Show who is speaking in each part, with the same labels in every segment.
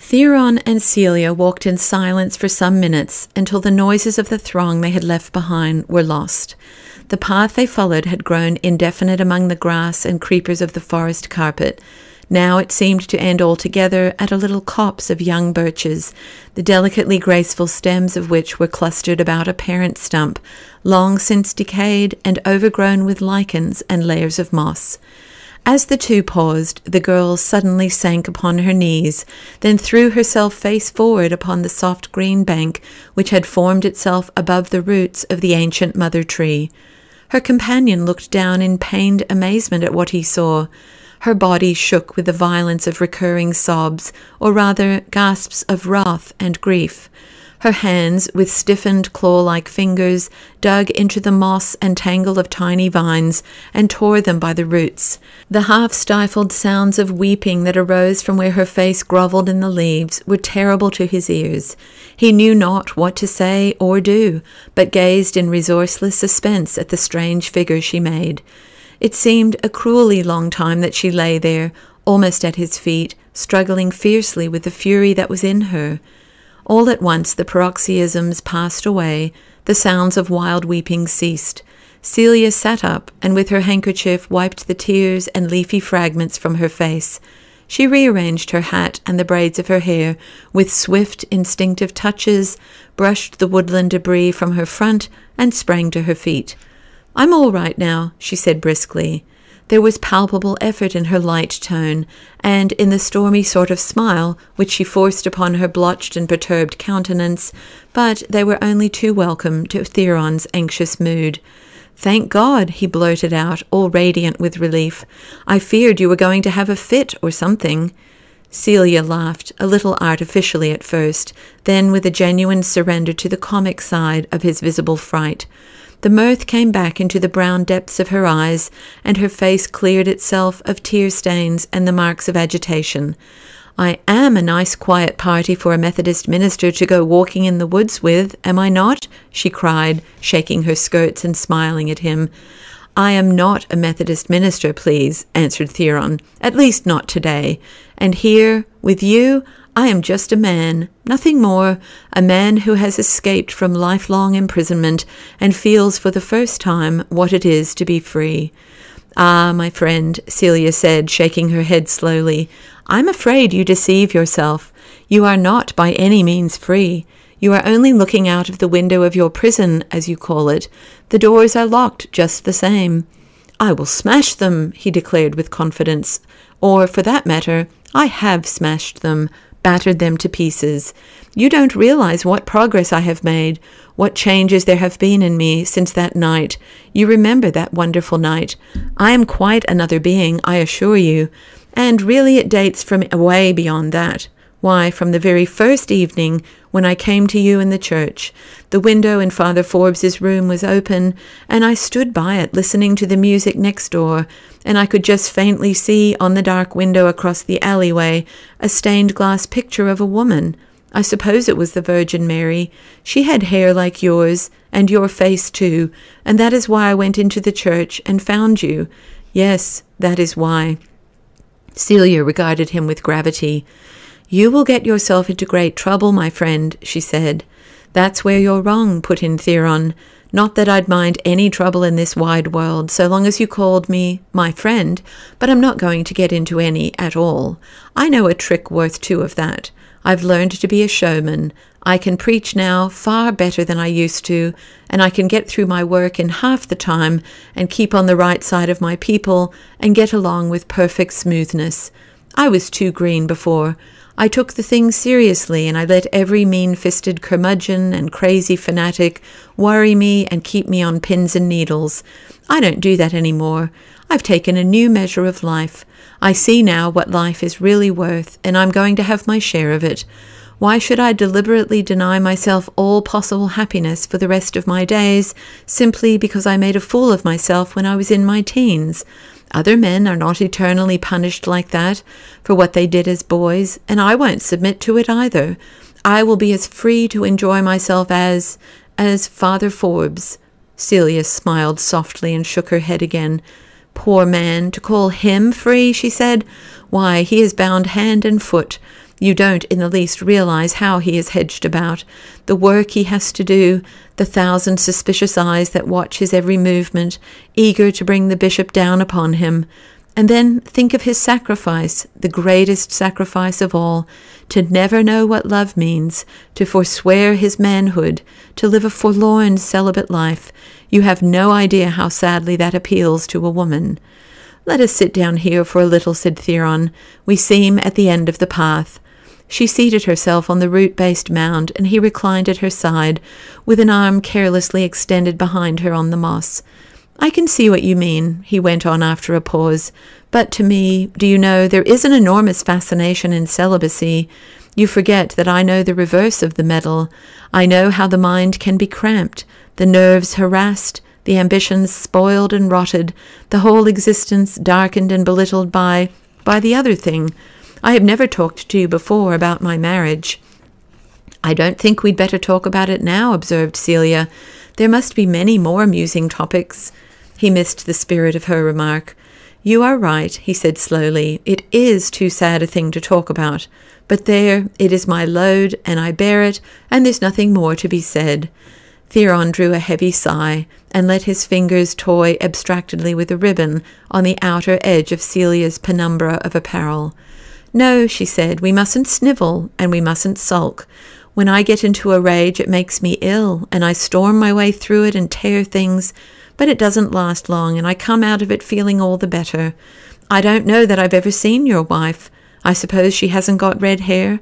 Speaker 1: Theron and Celia walked in silence for some minutes until the noises of the throng they had left behind were lost. The path they followed had grown indefinite among the grass and creepers of the forest carpet. Now it seemed to end altogether at a little copse of young birches, the delicately graceful stems of which were clustered about a parent stump, long since decayed and overgrown with lichens and layers of moss. As the two paused, the girl suddenly sank upon her knees, then threw herself face forward upon the soft green bank which had formed itself above the roots of the ancient mother tree. Her companion looked down in pained amazement at what he saw. Her body shook with the violence of recurring sobs, or rather gasps of wrath and grief. Her hands, with stiffened claw-like fingers, dug into the moss and tangle of tiny vines and tore them by the roots. The half-stifled sounds of weeping that arose from where her face grovelled in the leaves were terrible to his ears. He knew not what to say or do, but gazed in resourceless suspense at the strange figure she made. It seemed a cruelly long time that she lay there, almost at his feet, struggling fiercely with the fury that was in her. All at once the paroxysms passed away, the sounds of wild weeping ceased. Celia sat up, and with her handkerchief wiped the tears and leafy fragments from her face. She rearranged her hat and the braids of her hair with swift, instinctive touches, brushed the woodland debris from her front, and sprang to her feet. "I'm all right now," she said briskly. There was palpable effort in her light tone, and in the stormy sort of smile which she forced upon her blotched and perturbed countenance, but they were only too welcome to Theron's anxious mood. "Thank God," he blurted out, all radiant with relief. "I feared you were going to have a fit or something." Celia laughed, a little artificially at first, then with a genuine surrender to the comic side of his visible fright. The mirth came back into the brown depths of her eyes, and her face cleared itself of tear stains and the marks of agitation. "I am a nice quiet party for a Methodist minister to go walking in the woods with, am I not?" she cried, shaking her skirts and smiling at him. "I am not a Methodist minister, please," answered Theron, "at least not today. And here, with you, I am just a man, nothing more, a man who has escaped from lifelong imprisonment and feels for the first time what it is to be free." "Ah, my friend," Celia said, shaking her head slowly, "I'm afraid you deceive yourself. You are not by any means free. You are only looking out of the window of your prison, as you call it. The doors are locked just the same." "I will smash them," he declared with confidence. "Or, for that matter, I have smashed them, battered them to pieces. You don't realize what progress I have made, what changes there have been in me since that night. You remember that wonderful night. I am quite another being, I assure you, and really it dates from way beyond that. Why, from the very first evening when I came to you in the church. The window in Father Forbes's room was open, and I stood by it listening to the music next door, and I could just faintly see on the dark window across the alleyway a stained glass picture of a woman. I suppose it was the Virgin Mary. She had hair like yours, and your face too, and that is why I went into the church and found you. Yes, that is why." Celia regarded him with gravity. "You will get yourself into great trouble, my friend," she said. "That's where you're wrong," put in Theron. "Not that I'd mind any trouble in this wide world, so long as you called me my friend, but I'm not going to get into any at all. I know a trick worth two of that. I've learned to be a showman. I can preach now far better than I used to, and I can get through my work in half the time and keep on the right side of my people and get along with perfect smoothness. I was too green before. I took the thing seriously, and I let every mean-fisted curmudgeon and crazy fanatic worry me and keep me on pins and needles. I don't do that any more. I've taken a new measure of life. I see now what life is really worth, and I'm going to have my share of it. Why should I deliberately deny myself all possible happiness for the rest of my days, simply because I made a fool of myself when I was in my teens? Other men are not eternally punished like that for what they did as boys, and I won't submit to it either. I will be as free to enjoy myself as Father Forbes." Celia smiled softly and shook her head again. "Poor man, to call him free," she said. "Why, he is bound hand and foot. You don't in the least realize how he is hedged about, the work he has to do, the thousand suspicious eyes that watch his every movement, eager to bring the bishop down upon him. And then think of his sacrifice, the greatest sacrifice of all, to never know what love means, to forswear his manhood, to live a forlorn celibate life. You have no idea how sadly that appeals to a woman. "Let us sit down here for a little," said Theron. "We seem at the end of the path." She seated herself on the root-based mound, and he reclined at her side, with an arm carelessly extended behind her on the moss. "I can see what you mean," he went on after a pause. "But to me, do you know, there is an enormous fascination in celibacy. You forget that I know the reverse of the medal. I know how the mind can be cramped, the nerves harassed, the ambitions spoiled and rotted, the whole existence darkened and belittled by the other thing. I have never talked to you before about my marriage." "I don't think we'd better talk about it now," observed Celia. "There must be many more amusing topics." He missed the spirit of her remark. "You are right," he said slowly. "It is too sad a thing to talk about. But there, it is my load, and I bear it, and there's nothing more to be said." Theron drew a heavy sigh, and let his fingers toy abstractedly with a ribbon on the outer edge of Celia's penumbra of apparel. "No," she said, "we mustn't snivel, and we mustn't sulk. When I get into a rage, it makes me ill, and I storm my way through it and tear things, but it doesn't last long, and I come out of it feeling all the better. I don't know that I've ever seen your wife. I suppose she hasn't got red hair?"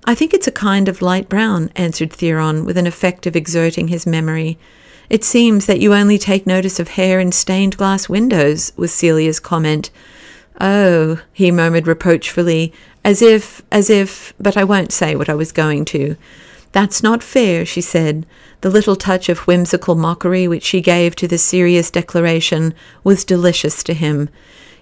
Speaker 1: "I think it's a kind of light brown," answered Theron, with an effect of exerting his memory. "It seems that you only take notice of hair in stained-glass windows," was Celia's comment. "Oh," he murmured reproachfully, as if, but I won't say what I was going to. "That's not fair," she said. The little touch of whimsical mockery which she gave to the serious declaration was delicious to him.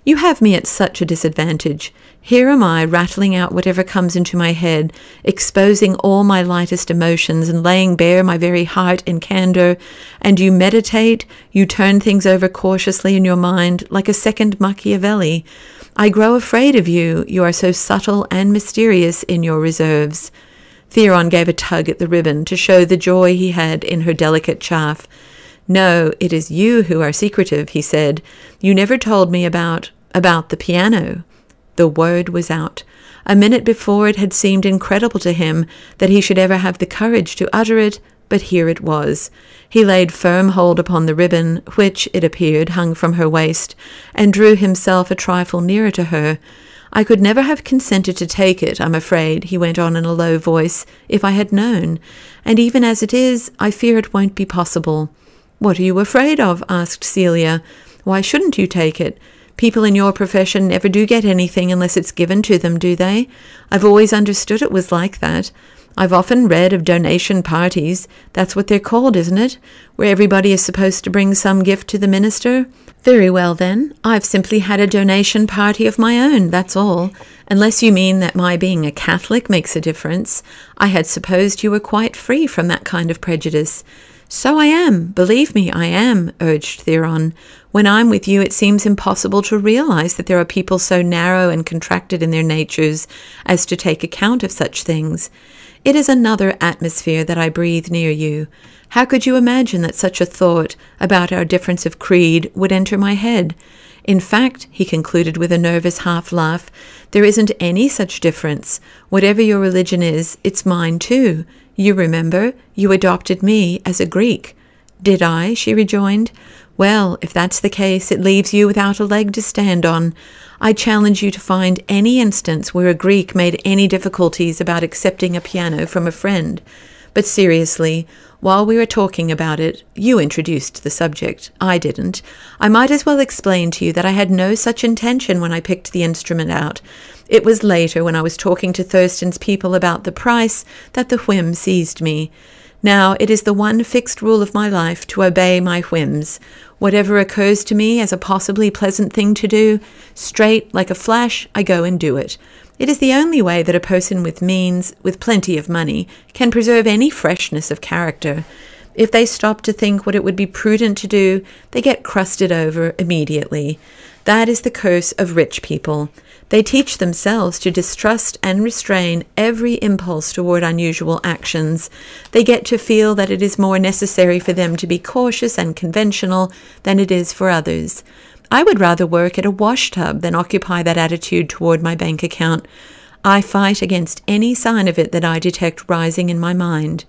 Speaker 1: "You have me at such a disadvantage. Here am I, rattling out whatever comes into my head, exposing all my lightest emotions and laying bare my very heart in candor, and you meditate, you turn things over cautiously in your mind, like a second Machiavelli. I grow afraid of you. You are so subtle and mysterious in your reserves." Theron gave a tug at the ribbon to show the joy he had in her delicate chaff. "No, it is you who are secretive," he said. "You never told me about the piano." The word was out. A minute before it had seemed incredible to him that he should ever have the courage to utter it, but here it was. He laid firm hold upon the ribbon, which, it appeared, hung from her waist, and drew himself a trifle nearer to her. "I could never have consented to take it, I'm afraid," he went on in a low voice, "if I had known. And even as it is, I fear it won't be possible." "What are you afraid of?" asked Celia. "Why shouldn't you take it? People in your profession never do get anything unless it's given to them, do they? I've always understood it was like that. I've often read of donation parties. That's what they're called, isn't it? Where everybody is supposed to bring some gift to the minister. Very well, then. I've simply had a donation party of my own, that's all. Unless you mean that my being a Catholic makes a difference. I had supposed you were quite free from that kind of prejudice." "So I am. Believe me, I am," urged Theron. "When I'm with you, it seems impossible to realize that there are people so narrow and contracted in their natures as to take account of such things. It is another atmosphere that I breathe near you. How could you imagine that such a thought about our difference of creed would enter my head? In fact," he concluded with a nervous half-laugh, "there isn't any such difference. Whatever your religion is, it's mine too. You remember, you adopted me as a Greek." "Did I?" she rejoined. "Well, if that's the case, it leaves you without a leg to stand on. I challenge you to find any instance where a Greek made any difficulties about accepting a piano from a friend. But seriously, while we were talking about it, you introduced the subject. I didn't. I might as well explain to you that I had no such intention when I picked the instrument out. It was later, when I was talking to Thurston's people about the price, that the whim seized me. Now, it is the one fixed rule of my life to obey my whims. Whatever occurs to me as a possibly pleasant thing to do, straight like a flash, I go and do it. It is the only way that a person with means, with plenty of money, can preserve any freshness of character. If they stop to think what it would be prudent to do, they get crusted over immediately. That is the curse of rich people. They teach themselves to distrust and restrain every impulse toward unusual actions. They get to feel that it is more necessary for them to be cautious and conventional than it is for others. I would rather work at a washtub than occupy that attitude toward my bank account. I fight against any sign of it that I detect rising in my mind.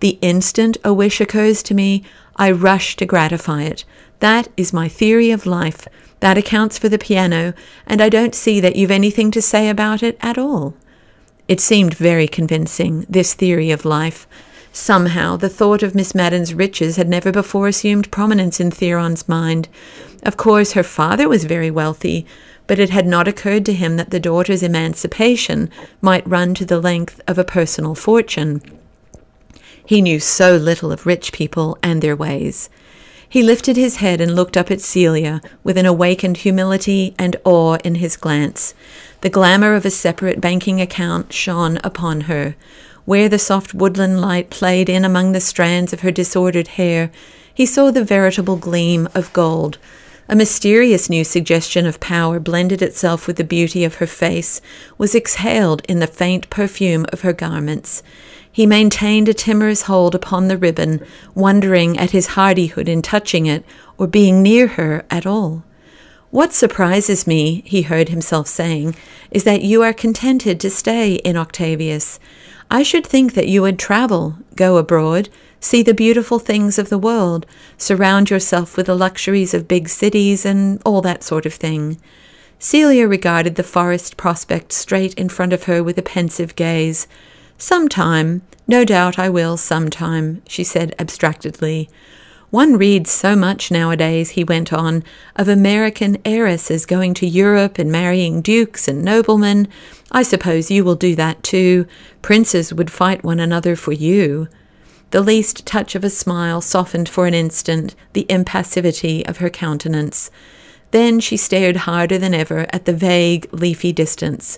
Speaker 1: The instant a wish occurs to me, I rush to gratify it. That is my theory of life. That accounts for the piano, and I don't see that you've anything to say about it at all." It seemed very convincing, this theory of life. Somehow, the thought of Miss Madden's riches had never before assumed prominence in Theron's mind. Of course, her father was very wealthy, but it had not occurred to him that the daughter's emancipation might run to the length of a personal fortune. He knew so little of rich people and their ways. He lifted his head and looked up at Celia with an awakened humility and awe in his glance. The glamour of a separate banking account shone upon her. Where the soft woodland light played in among the strands of her disordered hair, he saw the veritable gleam of gold. A mysterious new suggestion of power blended itself with the beauty of her face, was exhaled in the faint perfume of her garments. He maintained a timorous hold upon the ribbon, wondering at his hardihood in touching it or being near her at all. "What surprises me," he heard himself saying, "is that you are contented to stay in Octavius. I should think that you would travel, go abroad, see the beautiful things of the world, surround yourself with the luxuries of big cities and all that sort of thing." Celia regarded the forest prospect straight in front of her with a pensive gaze. "Sometime, no doubt I will sometime," she said abstractedly. "One reads so much nowadays," he went on, "of American heiresses going to Europe and marrying dukes and noblemen. I suppose you will do that too. Princes would fight one another for you." The least touch of a smile softened for an instant the impassivity of her countenance. Then she stared harder than ever at the vague, leafy distance.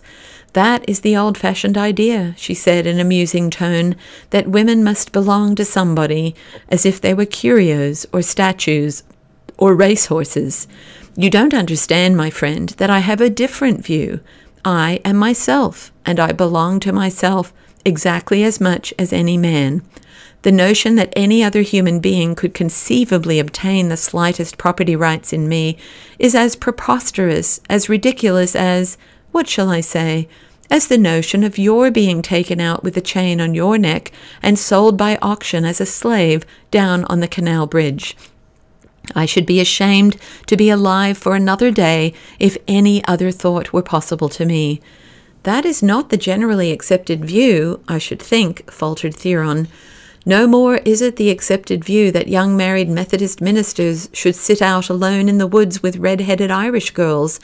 Speaker 1: "That is the old-fashioned idea," she said in a musing tone, "that women must belong to somebody, as if they were curios or statues or racehorses. You don't understand, my friend, that I have a different view. I am myself, and I belong to myself exactly as much as any man. The notion that any other human being could conceivably obtain the slightest property rights in me is as preposterous, as ridiculous as, what shall I say, as the notion of your being taken out with a chain on your neck and sold by auction as a slave down on the canal bridge. I should be ashamed to be alive for another day if any other thought were possible to me." "That is not the generally accepted view, I should think," faltered Theron. "No more is it the accepted view that young married Methodist ministers should sit out alone in the woods with red-headed Irish girls.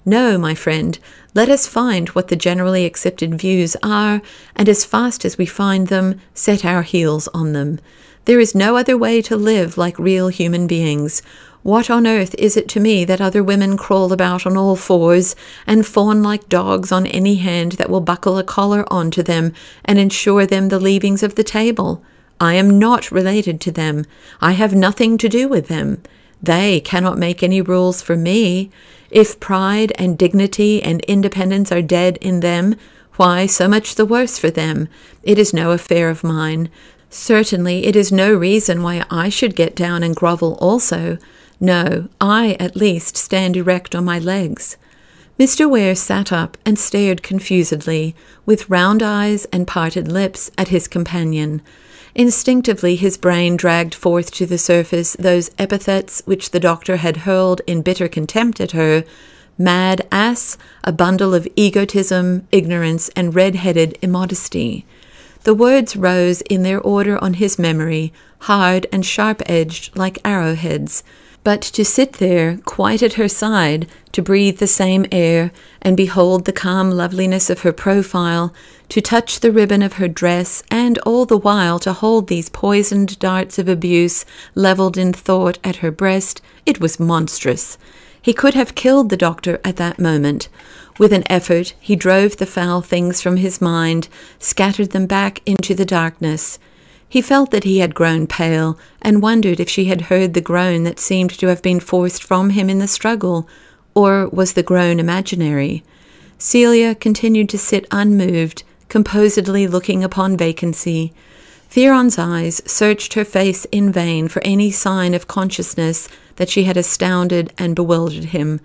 Speaker 1: No, my friend, let us find what the generally accepted views are, and as fast as we find them, set our heels on them. There is no other way to live like real human beings. What on earth is it to me that other women crawl about on all fours and fawn like dogs on any hand that will buckle a collar onto them and ensure them the leavings of the table? I am not related to them. I have nothing to do with them. They cannot make any rules for me. If pride and dignity and independence are dead in them, why, so much the worse for them. It is no affair of mine. Certainly it is no reason why I should get down and grovel also. No, I at least stand erect on my legs." Mr. Ware sat up and stared confusedly, with round eyes and parted lips, at his companion. Instinctively his brain dragged forth to the surface those epithets which the doctor had hurled in bitter contempt at her: mad ass, a bundle of egotism, ignorance, and red-headed immodesty. The words rose in their order on his memory, hard and sharp-edged like arrowheads. But to sit there, quite at her side, to breathe the same air, and behold the calm loveliness of her profile, to touch the ribbon of her dress, and all the while to hold these poisoned darts of abuse levelled in thought at her breast, it was monstrous. He could have killed the doctor at that moment. With an effort, he drove the foul things from his mind, scattered them back into the darkness. He felt that he had grown pale, and wondered if she had heard the groan that seemed to have been forced from him in the struggle. or was the groan imaginary? Celia continued to sit unmoved, composedly looking upon vacancy. Theron's eyes searched her face in vain for any sign of consciousness that she had astounded and bewildered him.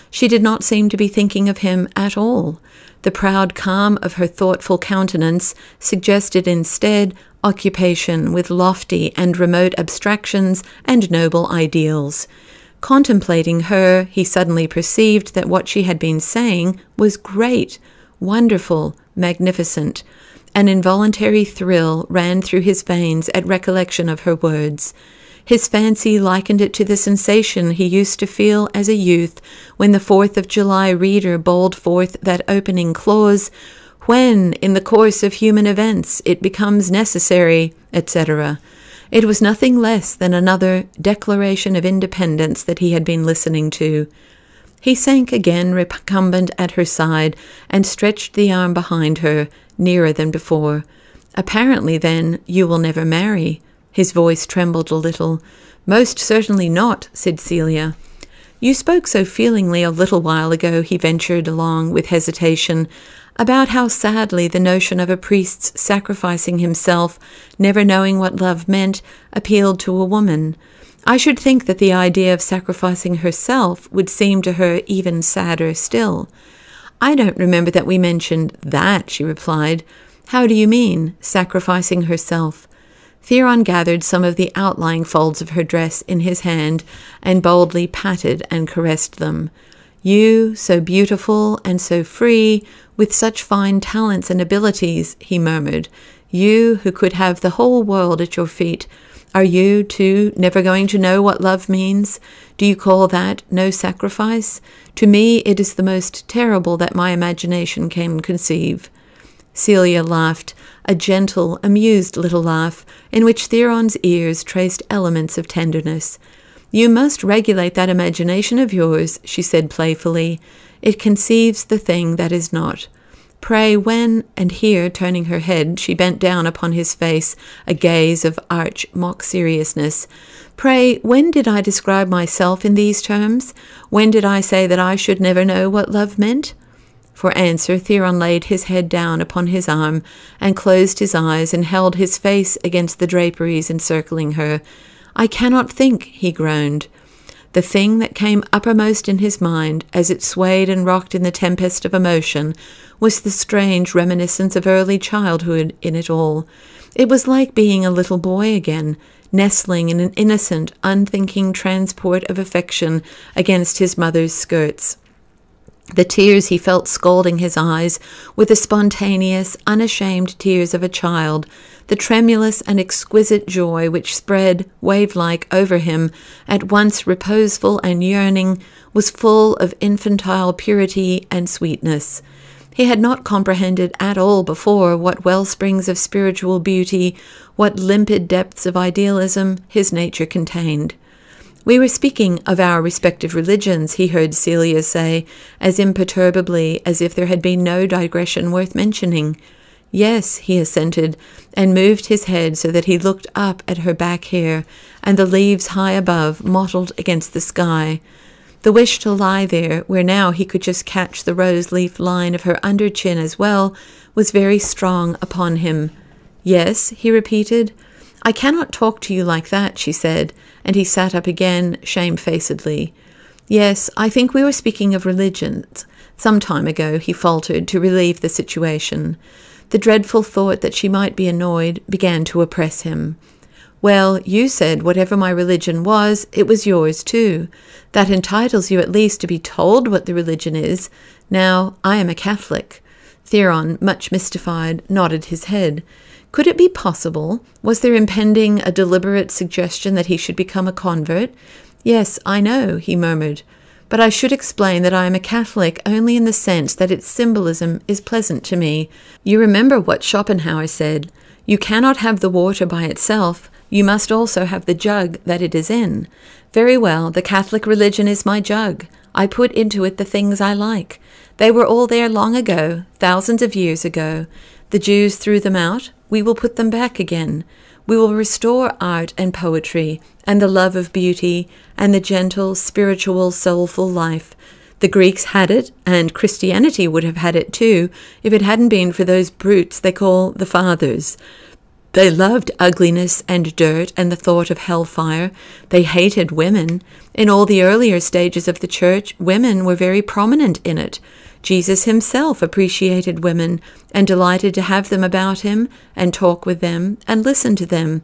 Speaker 1: She did not seem to be thinking of him at all. The proud calm of her thoughtful countenance suggested instead occupation with lofty and remote abstractions and noble ideals. Contemplating her, he suddenly perceived that what she had been saying was great, wonderful, magnificent. An involuntary thrill ran through his veins at recollection of her words. His fancy likened it to the sensation he used to feel as a youth when the 4th of July reader bawled forth that opening clause, "When, in the course of human events, it becomes necessary," etc. It was nothing less than another Declaration of Independence that he had been listening to. He sank again recumbent at her side and stretched the arm behind her, nearer than before. "Apparently, then, you will never marry." His voice trembled a little. "Most certainly not," said Celia. "You spoke so feelingly a little while ago," he ventured along with hesitation, "about how sadly the notion of a priest's sacrificing himself, never knowing what love meant, appealed to a woman. I should think that the idea of sacrificing herself would seem to her even sadder still." "I don't remember that we mentioned that," she replied. "How do you mean, sacrificing herself?" Theron gathered some of the outlying folds of her dress in his hand and boldly patted and caressed them. "You, so beautiful and so free, with such fine talents and abilities," he murmured. "You, who could have the whole world at your feet. Are you, too, never going to know what love means? Do you call that no sacrifice? To me it is the most terrible that my imagination can conceive." Celia laughed, a gentle, amused little laugh, in which Theron's ears traced elements of tenderness. "You must regulate that imagination of yours," she said playfully. "It conceives the thing that is not. Pray when," and here, turning her head, she bent down upon his face a gaze of arch mock seriousness, "pray, when did I describe myself in these terms? When did I say that I should never know what love meant?" For answer, Theron laid his head down upon his arm and closed his eyes and held his face against the draperies encircling her. "I cannot think," he groaned. The thing that came uppermost in his mind, as it swayed and rocked in the tempest of emotion, was the strange reminiscence of early childhood in it all. It was like being a little boy again, nestling in an innocent, unthinking transport of affection against his mother's skirts. The tears he felt scalding his eyes were the spontaneous, unashamed tears of a child. The tremulous and exquisite joy which spread, wave-like, over him, at once reposeful and yearning, was full of infantile purity and sweetness. He had not comprehended at all before what wellsprings of spiritual beauty, what limpid depths of idealism his nature contained. "We were speaking of our respective religions," he heard Celia say, as imperturbably as if there had been no digression worth mentioning. "Yes," he assented, and moved his head so that he looked up at her back hair and the leaves high above, mottled against the sky. The wish to lie there, where now he could just catch the rose-leaf line of her under-chin as well, was very strong upon him. "Yes," he repeated. "I cannot talk to you like that," she said, and he sat up again, shamefacedly. "Yes, I think we were speaking of religions. Some time ago," he faltered to relieve the situation. The dreadful thought that she might be annoyed began to oppress him. "Well, you said whatever my religion was, it was yours too. That entitles you at least to be told what the religion is. Now, I am a Catholic." Theron, much mystified, nodded his head. Could it be possible? Was there impending a deliberate suggestion that he should become a convert? "Yes, I know," he murmured. "But I should explain that I am a Catholic only in the sense that its symbolism is pleasant to me. You remember what Schopenhauer said. You cannot have the water by itself. You must also have the jug that it is in. Very well, the Catholic religion is my jug. I put into it the things I like. They were all there long ago, thousands of years ago. The Jews threw them out. We will put them back again. We will restore art and poetry, and the love of beauty, and the gentle, spiritual, soulful life. The Greeks had it, and Christianity would have had it too, if it hadn't been for those brutes they call the Fathers. They loved ugliness and dirt and the thought of hellfire. They hated women. In all the earlier stages of the church, women were very prominent in it. Jesus himself appreciated women and delighted to have them about him and talk with them and listen to them.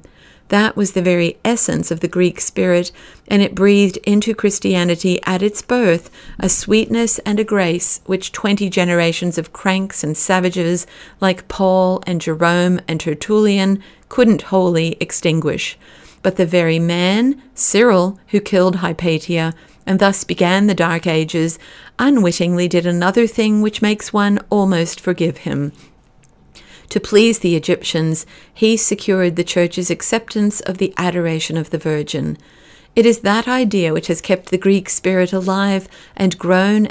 Speaker 1: That was the very essence of the Greek spirit, and it breathed into Christianity at its birth a sweetness and a grace which 20 generations of cranks and savages like Paul and Jerome and Tertullian couldn't wholly extinguish. But the very man, Cyril, who killed Hypatia and thus began the Dark Ages, unwittingly did another thing which makes one almost forgive him. To please the Egyptians, he secured the Church's acceptance of the adoration of the Virgin. It is that idea which has kept the Greek spirit alive and grown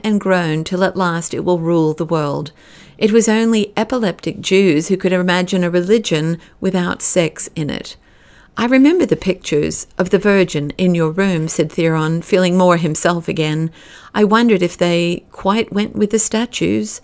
Speaker 1: till at last it will rule the world. It was only epileptic Jews who could imagine a religion without sex in it. "I remember the pictures of the Virgin in your room," said Theron, feeling more himself again. "I wondered if they quite went with the statues."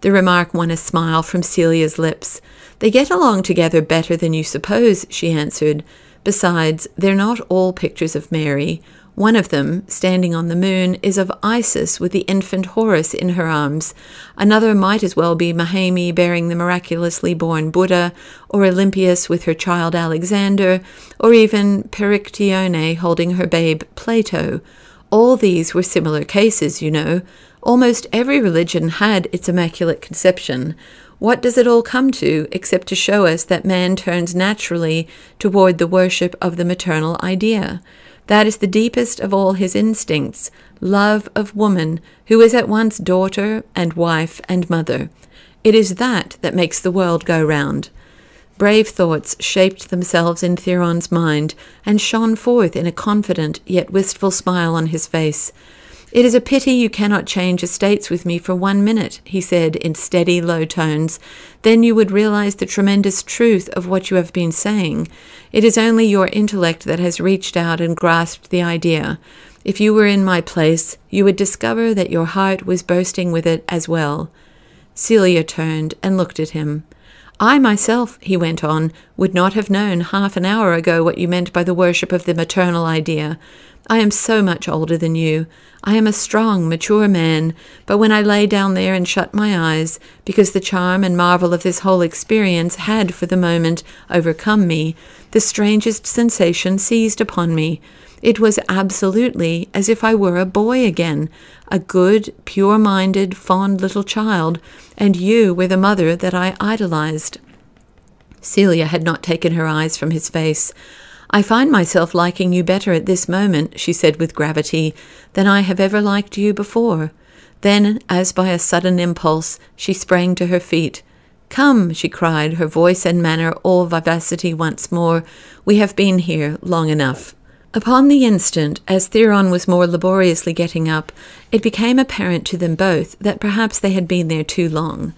Speaker 1: The remark won a smile from Celia's lips. "They get along together better than you suppose," she answered. "Besides, they're not all pictures of Mary. One of them, standing on the moon, is of Isis with the infant Horus in her arms. Another might as well be Mahame bearing the miraculously born Buddha, or Olympias with her child Alexander, or even Perictione holding her babe Plato. All these were similar cases, you know. Almost every religion had its Immaculate Conception. What does it all come to, except to show us that man turns naturally toward the worship of the maternal idea? That is the deepest of all his instincts, love of woman, who is at once daughter and wife and mother. It is that makes the world go round." Brave thoughts shaped themselves in Theron's mind and shone forth in a confident yet wistful smile on his face. "It is a pity you cannot change estates with me for 1 minute," he said in steady, low tones. "Then you would realize the tremendous truth of what you have been saying. It is only your intellect that has reached out and grasped the idea. If you were in my place, you would discover that your heart was bursting with it as well." Celia turned and looked at him. "I myself," he went on, "would not have known half an hour ago what you meant by the worship of the maternal idea. I am so much older than you. I am a strong, mature man, but when I lay down there and shut my eyes, because the charm and marvel of this whole experience had for the moment overcome me, the strangest sensation seized upon me. It was absolutely as if I were a boy again, a good, pure-minded, fond little child, and you were the mother that I idolized." Celia had not taken her eyes from his face. "I find myself liking you better at this moment," she said with gravity, "than I have ever liked you before." Then, as by a sudden impulse, she sprang to her feet. "Come," she cried, her voice and manner all vivacity once more. "We have been here long enough." Upon the instant, as Theron was more laboriously getting up, it became apparent to them both that perhaps they had been there too long.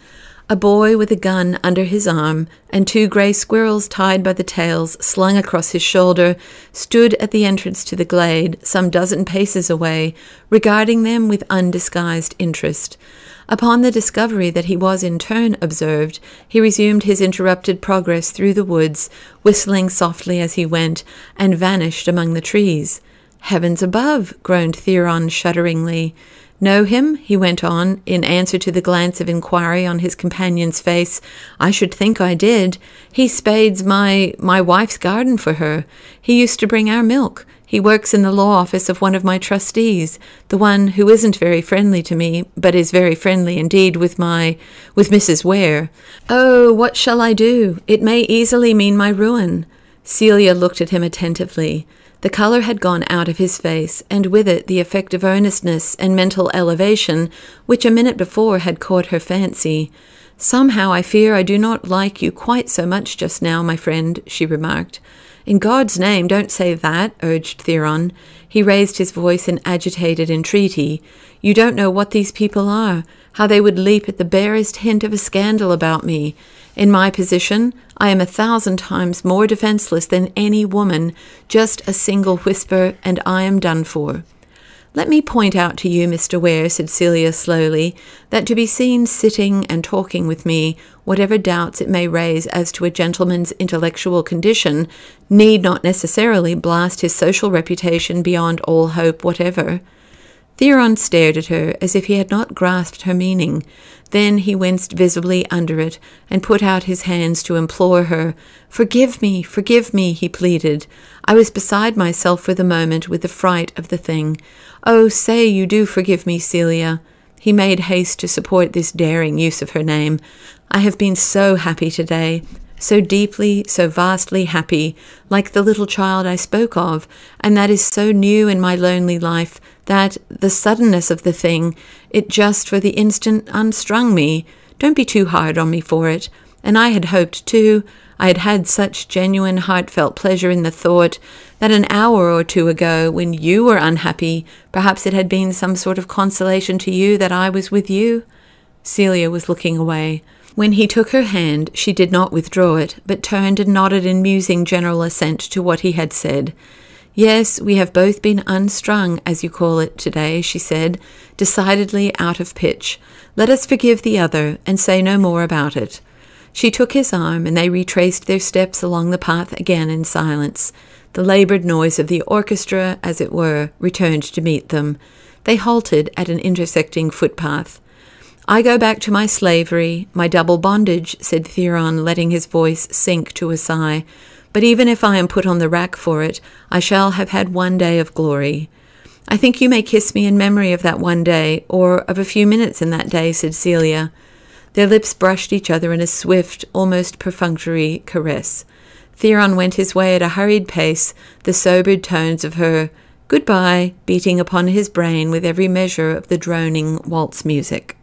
Speaker 1: A boy with a gun under his arm and 2 grey squirrels tied by the tails slung across his shoulder stood at the entrance to the glade, some dozen paces away, regarding them with undisguised interest. Upon the discovery that he was in turn observed, he resumed his interrupted progress through the woods, whistling softly as he went, and vanished among the trees. "Heavens above!" groaned Theron shudderingly. "Know him?" he went on, in answer to the glance of inquiry on his companion's face. "I should think I did. He spades my wife's garden for her. He used to bring our milk. He works in the law office of one of my trustees, the one who isn't very friendly to me, but is very friendly indeed with Mrs. Ware. Oh, what shall I do? It may easily mean my ruin." Celia looked at him attentively. The colour had gone out of his face, and with it the effect of earnestness and mental elevation, which a minute before had caught her fancy. "Somehow I fear I do not like you quite so much just now, my friend," she remarked. "In God's name, don't say that," urged Theron. He raised his voice in agitated entreaty. "You don't know what these people are, how they would leap at the barest hint of a scandal about me. In my position, I am 1,000 times more defenseless than any woman. Just a single whisper, and I am done for." "Let me point out to you, Mr. Ware," said Celia slowly, "that to be seen sitting and talking with me, whatever doubts it may raise as to a gentleman's intellectual condition, need not necessarily blast his social reputation beyond all hope whatever." Theron stared at her as if he had not grasped her meaning. Then he winced visibly under it and put out his hands to implore her. Forgive me," he pleaded. "I was beside myself for the moment with the fright of the thing. Oh, say you do forgive me, Celia." He made haste to support this daring use of her name. "I have been so happy today, so deeply, so vastly happy, like the little child I spoke of, and that is so new in my lonely life that the suddenness of the thing, it just for the instant unstrung me. Don't be too hard on me for it. And I had hoped, too, I had had such genuine heartfelt pleasure in the thought that an hour or two ago, when you were unhappy, perhaps it had been some sort of consolation to you that I was with you." Celia was looking away. When he took her hand, she did not withdraw it, but turned and nodded in musing general assent to what he had said. "Yes, we have both been unstrung, as you call it, today," she said, decidedly out of pitch. "Let us forgive the other, and say no more about it." She took his arm, and they retraced their steps along the path again in silence. The laboured noise of the orchestra, as it were, returned to meet them. They halted at an intersecting footpath. "I go back to my slavery, my double bondage," said Theron, letting his voice sink to a sigh. "But even if I am put on the rack for it, I shall have had one day of glory." "I think you may kiss me in memory of that one day, or of a few minutes in that day," said Celia. Their lips brushed each other in a swift, almost perfunctory caress. Theron went his way at a hurried pace, the sobered tones of her "goodbye" beating upon his brain with every measure of the droning waltz music.